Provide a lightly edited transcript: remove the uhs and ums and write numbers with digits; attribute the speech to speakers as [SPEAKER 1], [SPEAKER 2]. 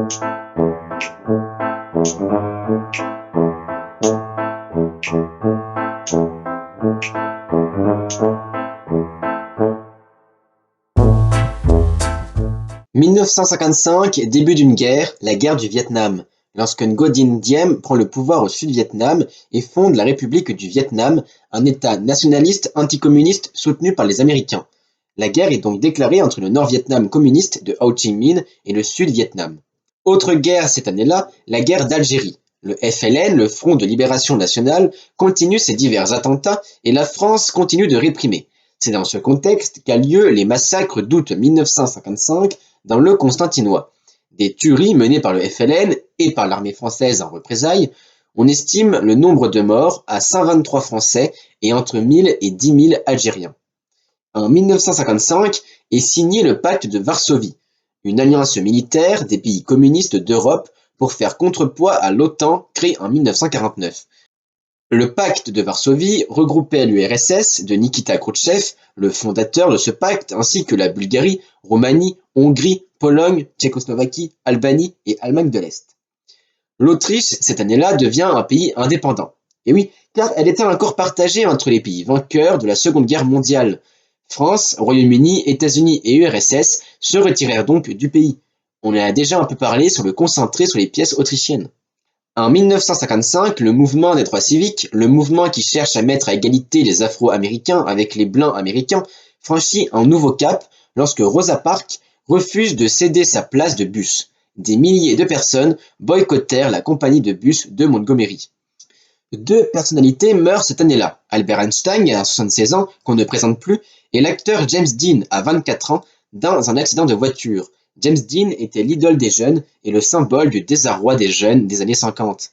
[SPEAKER 1] 1955, début d'une guerre, la guerre du Vietnam, lorsque Ngo Dinh Diem prend le pouvoir au Sud-Vietnam et fonde la République du Vietnam, un État nationaliste anticommuniste soutenu par les Américains. La guerre est donc déclarée entre le Nord-Vietnam communiste de Ho Chi Minh et le Sud-Vietnam. Autre guerre cette année-là, la guerre d'Algérie. Le FLN, le Front de Libération Nationale, continue ses divers attentats et la France continue de réprimer. C'est dans ce contexte qu'a lieu les massacres d'août 1955 dans le Constantinois. Des tueries menées par le FLN et par l'armée française en représailles, on estime le nombre de morts à 123 Français et entre 1000 et 10 000 Algériens. En 1955 est signé le pacte de Varsovie, une alliance militaire des pays communistes d'Europe pour faire contrepoids à l'OTAN créée en 1949. Le pacte de Varsovie regroupait l'URSS de Nikita Khrouchtchev, le fondateur de ce pacte, ainsi que la Bulgarie, Roumanie, Hongrie, Pologne, Tchécoslovaquie, Albanie et Allemagne de l'Est. L'Autriche, cette année-là, devient un pays indépendant. Et oui, car elle était encore partagée entre les pays vainqueurs de la Seconde Guerre mondiale. France, Royaume-Uni, États-Unis et URSS se retirèrent donc du pays. On en a déjà un peu parlé sur le concentré sur les pièces autrichiennes. En 1955, le mouvement des droits civiques, le mouvement qui cherche à mettre à égalité les Afro-Américains avec les Blancs américains, franchit un nouveau cap lorsque Rosa Parks refuse de céder sa place de bus. Des milliers de personnes boycottèrent la compagnie de bus de Montgomery. Deux personnalités meurent cette année-là, Albert Einstein à 76 ans, qu'on ne présente plus, et l'acteur James Dean à 24 ans, dans un accident de voiture. James Dean était l'idole des jeunes et le symbole du désarroi des jeunes des années 50.